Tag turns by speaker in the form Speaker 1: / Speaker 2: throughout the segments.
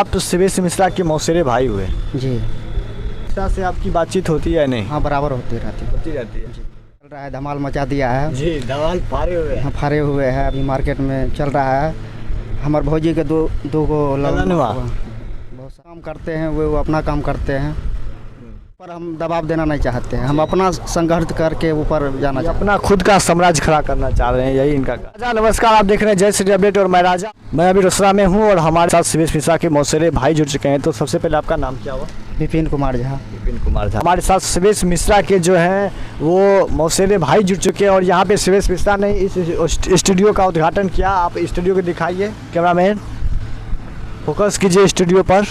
Speaker 1: आप शिवेश मिश्रा के मौसेरे भाई हुए
Speaker 2: जी।
Speaker 1: मिश्रा से आपकी बातचीत होती है नहीं?
Speaker 2: हाँ, बराबर होती रहती है। चल रहा है, धमाल मचा दिया है
Speaker 1: जी। धमाल फाड़े हुए हैं।
Speaker 2: हाँ, फाड़े हुए हैं, अभी मार्केट में चल रहा है। हमारे भौजी के दो को बहुत काम करते हैं, वो अपना काम करते हैं, पर हम दबाव देना नहीं चाहते हैं। हम अपना संघर्ष करके ऊपर जाना चाहते हैं,
Speaker 1: अपना खुद का साम्राज्य खड़ा करना चाह रहे हैं, यही इनका राजा। नमस्कार, आप देख रहे हैं जय श्री अपडेट और मैं राजा। मैं अभी रोसड़ा में हूँ और हमारे साथ शिवेश मिश्रा के मौसेरे भाई जुड़ चुके हैं। तो सबसे पहले आपका नाम क्या हुआ?
Speaker 2: विपिन कुमार झा।
Speaker 1: विपिन कुमार झा। हमारे साथ शिवेश मिश्रा के जो हैं वो मौसेरे भाई जुड़ चुके हैं और यहाँ पे शिवेश मिश्रा ने इस स्टूडियो का उद्घाटन किया। आप स्टूडियो को दिखाइए, कैमरामैन फोकस कीजिए स्टूडियो पर,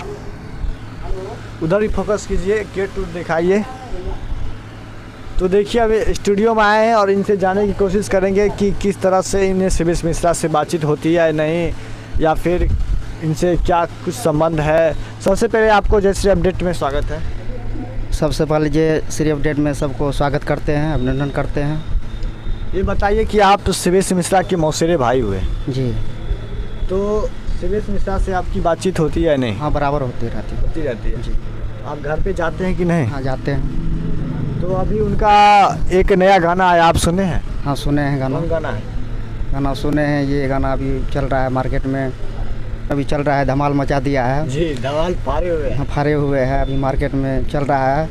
Speaker 1: उधर ही फोकस कीजिए, गेट दिखाइए। तो देखिए अभी स्टूडियो में आए हैं और इनसे जानने की कोशिश करेंगे कि किस तरह से इन्हें शिवेश मिश्रा से बातचीत होती है नहीं, या फिर इनसे क्या कुछ संबंध है। सबसे पहले आपको जय श्री अपडेट में स्वागत है।
Speaker 2: सबसे पहले जय श्री अपडेट में सबको स्वागत करते हैं, अभिनंदन करते हैं।
Speaker 1: ये बताइए कि आप शिवेश मिश्रा के मौसेरे भाई हुए
Speaker 2: जी।
Speaker 1: तो शिवेश मिश्रा से आपकी बातचीत होती है नहीं?
Speaker 2: हाँ, बराबर होती रहती है
Speaker 1: जी। आप घर पे जाते हैं कि नहीं?
Speaker 2: हाँ, जाते हैं।
Speaker 1: तो अभी उनका एक नया गाना आया, आप सुने हैं?
Speaker 2: हाँ, सुने हैं गाना।
Speaker 1: कौन गाना है?
Speaker 2: गाना सुने हैं, ये गाना अभी चल रहा है मार्केट में, अभी चल रहा है, धमाल मचा दिया है
Speaker 1: जी। धमाल फाड़े हुए हैं।
Speaker 2: हाँ, फाड़े हुए हैं, अभी मार्केट में चल रहा है।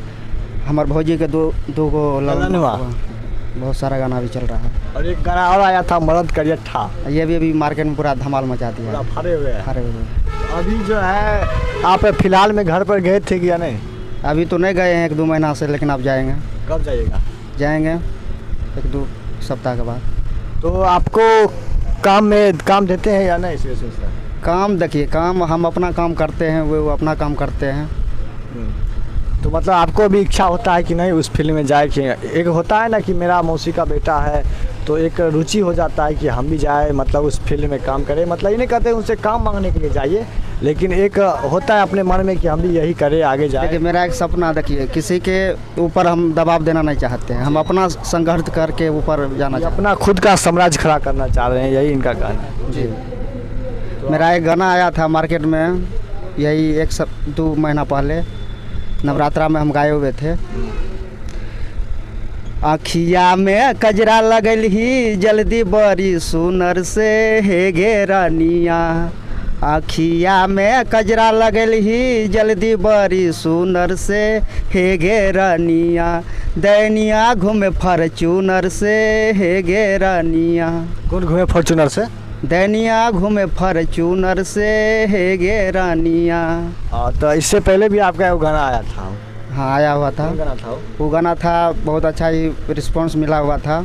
Speaker 2: हमारे भौजी के दो को बहुत सारा गाना अभी चल रहा है।
Speaker 1: और एक गाना और आया था, मरद करिए ठा,
Speaker 2: ये भी अभी मार्केट में पूरा धमाल मचा दिया है,
Speaker 1: फाड़े हुए हैं।
Speaker 2: फाड़े हुए।
Speaker 1: अभी जो है आप फिलहाल में घर पर गए थे कि या नहीं?
Speaker 2: अभी तो नहीं गए हैं 1-2 महीना से, लेकिन आप जाएंगे।
Speaker 1: कब जाइएगा?
Speaker 2: जाएंगे 1-2 सप्ताह के बाद। तो
Speaker 1: आपको काम देते हैं या नहीं शिवेश मिश्रा?
Speaker 2: काम देखिए, काम हम अपना काम करते हैं, वो अपना काम करते हैं।
Speaker 1: तो मतलब आपको भी इच्छा होता है कि नहीं उस फील्ड में जाए? कि एक होता है ना कि मेरा मौसी का बेटा है, तो एक रुचि हो जाता है कि हम भी जाए, मतलब उस फील्ड में काम करें। मतलब ये नहीं कहते उनसे काम मांगने के लिए जाइए, लेकिन एक होता है अपने मन में कि हम भी यही करें, आगे जाए।
Speaker 2: देखिए, मेरा एक सपना, देखिए किसी के ऊपर हम दबाव देना नहीं चाहते हैं। हम अपना संघर्ष करके ऊपर जाना चाहते हैं,
Speaker 1: अपना खुद का साम्राज्य खड़ा करना चाह रहे हैं, यही इनका कहना है।
Speaker 2: जी। मेरा एक गाना आया था मार्केट में, यही 1-2 महीना पहले, नवरात्रा में हम गाए हुए थे। आँखिया में कजरा लगल ही जल्दी बड़ी सुनर से हे गे रानिया, आँखिया में कजरा लगल ही जल्दी बड़ी सुनर से हे गे रानिया, दैनिया घूमे फॉर्च्यूनर से हे गे रानिया।
Speaker 1: कौन घूमे फॉर्च्यूनर से?
Speaker 2: दैनिया घूमे फॉर्च्यूनर से हे गे रानिया।
Speaker 1: तो इससे पहले भी आपका वो गाना आया था?
Speaker 2: हाँ, आया हुआ था।
Speaker 1: गाना था
Speaker 2: वो गाना था, बहुत अच्छा ही रिस्पांस मिला हुआ था।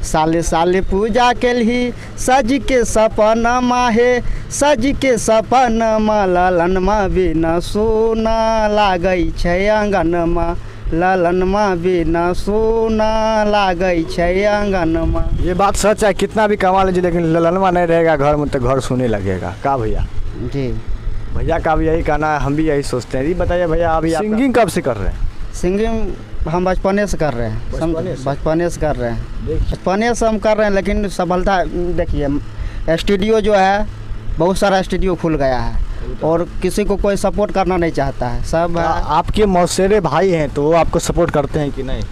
Speaker 2: साले साले पूजा के लिए सज के सपना माहे, सज के सपना मा ललनमा बिना सोना लागई छै आंगनमा, ललनमा बिना सोना लागई छै आंगनमा।
Speaker 1: ये बात सच है, कितना भी कमा लीजिए लेकिन ललनमा नहीं रहेगा घर में तो घर सोने लगेगा। का भैया?
Speaker 2: जी।
Speaker 1: भैया का भी यही कहना है, हम भी यही सोचते हैं। ये बताइए भैया, अभी सिंगिंग कब से कर रहे हैं?
Speaker 2: सिंगिंग हम बचपने से कर रहे हैं, बचपने से कर रहे हैं, बचपने से हम कर रहे हैं। लेकिन सफलता देखिए, स्टूडियो जो है, बहुत सारा स्टूडियो खुल गया है और किसी को कोई सपोर्ट करना नहीं चाहता है। सब
Speaker 1: आपके मौसेरे भाई हैं तो वो आपको सपोर्ट करते हैं कि नहीं?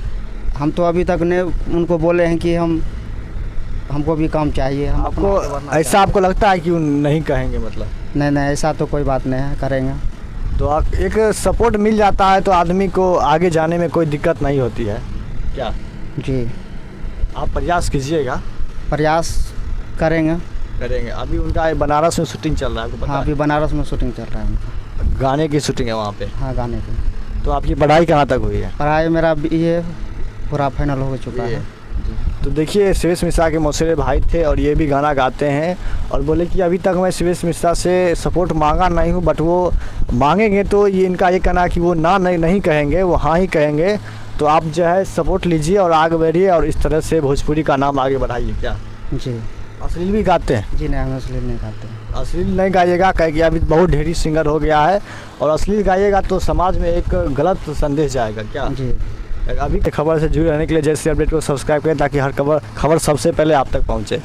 Speaker 2: हम तो अभी तक ने उनको बोले हैं कि हमको भी काम चाहिए। हम
Speaker 1: आपको ऐसा आपको लगता है कि वो नहीं कहेंगे? मतलब
Speaker 2: नहीं, ऐसा तो कोई बात नहीं है, करेंगे।
Speaker 1: तो आप एक सपोर्ट मिल जाता है तो आदमी को आगे जाने में कोई दिक्कत नहीं होती है क्या?
Speaker 2: जी।
Speaker 1: आप प्रयास कीजिएगा।
Speaker 2: प्रयास करेंगे।
Speaker 1: अभी उनका बनारस में शूटिंग चल रहा है, आपको पता है?
Speaker 2: हाँ, अभी बनारस में शूटिंग चल रहा है उनका,
Speaker 1: गाने की शूटिंग है वहाँ पे।
Speaker 2: हाँ, गाने की।
Speaker 1: तो आपकी पढ़ाई कहाँ तक हुई है?
Speaker 2: पढ़ाई मेरा ये पूरा फाइनल हो चुका है।
Speaker 1: तो देखिए, शिवेश मिश्रा के मौसेरे भाई थे और ये भी गाना गाते हैं और बोले कि अभी तक मैं शिवेश मिश्रा से सपोर्ट मांगा नहीं हूँ, बट वो मांगेंगे तो ये इनका ये कहना कि वो नहीं कहेंगे, वो हाँ ही कहेंगे। तो आप जो है सपोर्ट लीजिए और आगे बढ़िए और इस तरह से भोजपुरी का नाम आगे बढ़ाइए। क्या
Speaker 2: जी?
Speaker 1: अश्लील भी गाते हैं?
Speaker 2: जी नहीं, हम अश्लील नहीं गाते।
Speaker 1: अश्लील नहीं गाइएगा, क्योंकि अभी बहुत ढेरी सिंगर हो गया है और अश्लील गाइएगा तो समाज में एक गलत संदेश जाएगा। क्या
Speaker 2: जी?
Speaker 1: अभी खबर से जुड़े रहने के लिए जय श्री अपडेट को सब्सक्राइब करें ताकि हर खबर सबसे पहले आप तक पहुँचे।